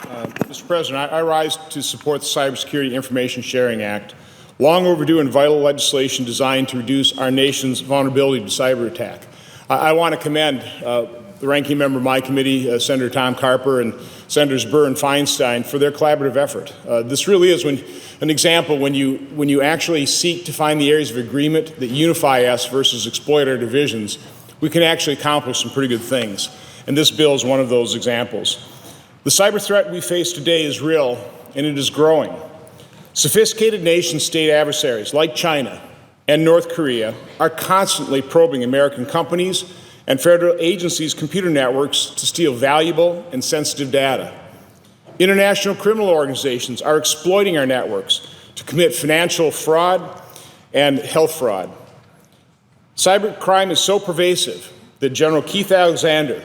Mr. President, I rise to support the Cybersecurity Information Sharing Act, long overdue and vital legislation designed to reduce our nation's vulnerability to cyber attack. I want to commend the ranking member of my committee, Senator Tom Carper, and Senators Burr and Feinstein for their collaborative effort. This really is an example when you actually seek to find the areas of agreement that unify us versus exploit our divisions, we can actually accomplish some pretty good things. And this bill is one of those examples. The cyber threat we face today is real, and it is growing. Sophisticated nation-state adversaries like China and North Korea are constantly probing American companies and federal agencies' computer networks to steal valuable and sensitive data. International criminal organizations are exploiting our networks to commit financial fraud and health fraud. Cybercrime is so pervasive that General Keith Alexander,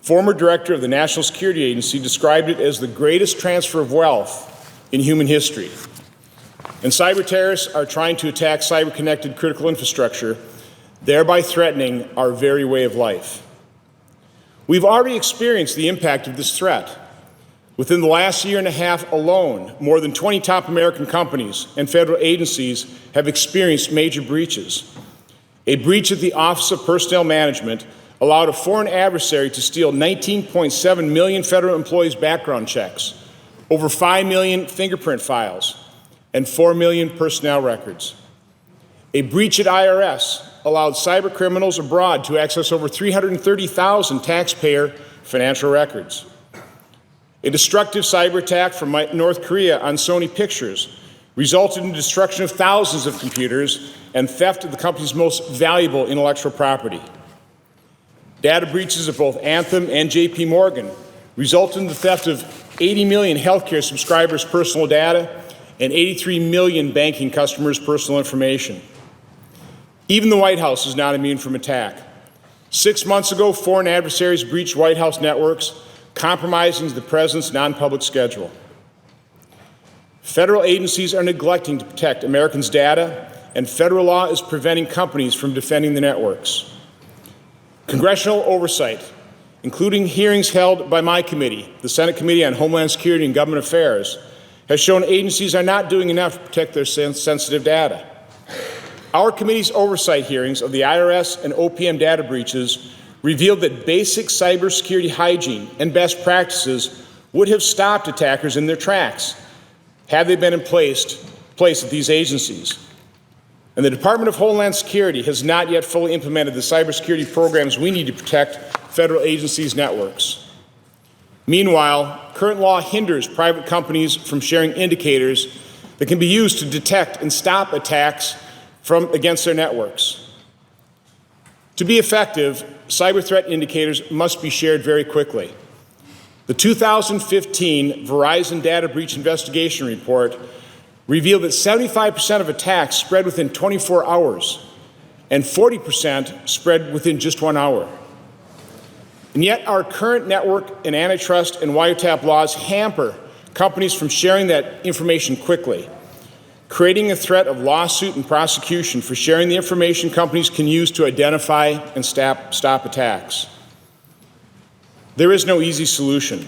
former director of the National Security Agency, described it as the greatest transfer of wealth in human history. And cyber terrorists are trying to attack cyber-connected critical infrastructure, thereby threatening our very way of life. We've already experienced the impact of this threat. Within the last year and a half alone, more than 20 top American companies and federal agencies have experienced major breaches. A breach at the Office of Personnel Management allowed a foreign adversary to steal 19.7 million federal employees' background checks, over 5 million fingerprint files, and 4 million personnel records. A breach at IRS allowed cyber criminals abroad to access over 330,000 taxpayer financial records. A destructive cyber attack from North Korea on Sony Pictures resulted in destruction of thousands of computers and theft of the company's most valuable intellectual property. Data breaches of both Anthem and JP Morgan resulted in the theft of 80 million healthcare subscribers' personal data and 83 million banking customers' personal information. Even the White House is not immune from attack. 6 months ago, foreign adversaries breached White House networks, compromising the president's non-public schedule. Federal agencies are neglecting to protect Americans' data, and federal law is preventing companies from defending the networks. Congressional oversight, including hearings held by my committee, the Senate Committee on Homeland Security and Government Affairs, has shown agencies are not doing enough to protect their sensitive data. Our committee's oversight hearings of the IRS and OPM data breaches revealed that basic cybersecurity hygiene and best practices would have stopped attackers in their tracks had they been in place at these agencies. And the Department of Homeland Security has not yet fully implemented the cybersecurity programs we need to protect federal agencies' networks. Meanwhile, current law hinders private companies from sharing indicators that can be used to detect and stop attacks against their networks. To be effective, cyber threat indicators must be shared very quickly. The 2015 Verizon Data Breach Investigation Report revealed that 75% of attacks spread within 24 hours, and 40% spread within just 1 hour. And yet our current network and antitrust and wiretap laws hamper companies from sharing that information quickly, creating a threat of lawsuit and prosecution for sharing the information companies can use to identify and stop attacks. There is no easy solution,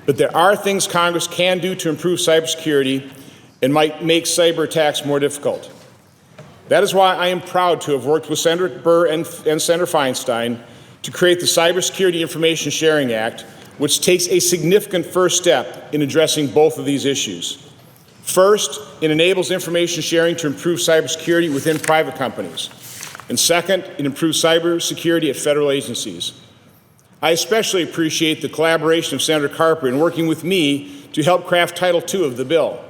but there are things Congress can do to improve cybersecurity and might make cyber attacks more difficult. That is why I am proud to have worked with Senator Burr and Senator Feinstein to create the Cybersecurity Information Sharing Act, which takes a significant first step in addressing both of these issues. First, it enables information sharing to improve cybersecurity within private companies. And second, it improves cybersecurity at federal agencies. I especially appreciate the collaboration of Senator Carper in working with me to help craft Title II of the bill,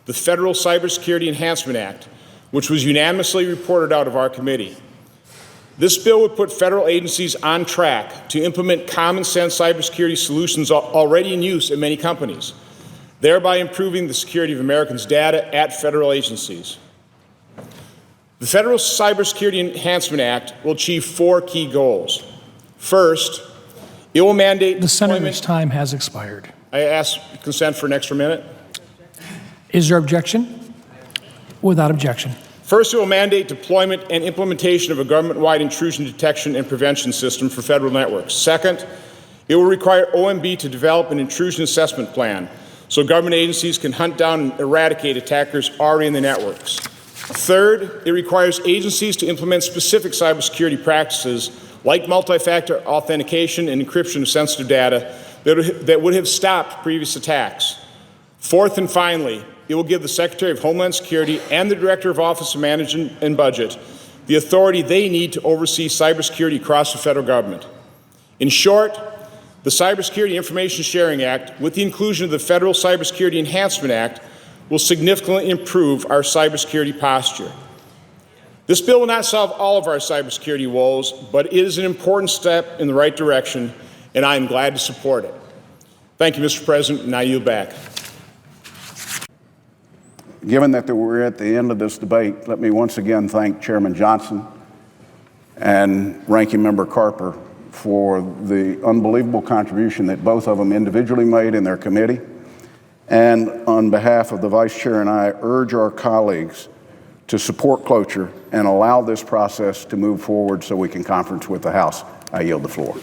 the Federal Cybersecurity Enhancement Act, which was unanimously reported out of our committee. This bill would put federal agencies on track to implement common-sense cybersecurity solutions already in use at many companies, thereby improving the security of Americans' data at federal agencies. The Federal Cybersecurity Enhancement Act will achieve 4 key goals. First, it will mandate the senator's time has expired. I ask consent for an extra minute. Is there objection? Without objection. First, it will mandate deployment and implementation of a government-wide intrusion detection and prevention system for federal networks. Second, It will require OMB to develop an intrusion assessment plan so government agencies can hunt down and eradicate attackers already in the networks. Third, it requires agencies to implement specific cybersecurity practices like multi-factor authentication and encryption of sensitive data that would have stopped previous attacks. Fourth and finally, it will give the Secretary of Homeland Security and the Director of Office of Management and Budget the authority they need to oversee cybersecurity across the federal government. In short, the Cybersecurity Information Sharing Act, with the inclusion of the Federal Cybersecurity Enhancement Act, will significantly improve our cybersecurity posture. This bill will not solve all of our cybersecurity woes, but it is an important step in the right direction, and I am glad to support it. Thank you, Mr. President, and I yield back. Given that we're at the end of this debate, let me once again thank Chairman Johnson and Ranking Member Carper for the unbelievable contribution that both of them individually made in their committee. And on behalf of the Vice Chair and I, urge our colleagues to support cloture and allow this process to move forward so we can conference with the House. I yield the floor.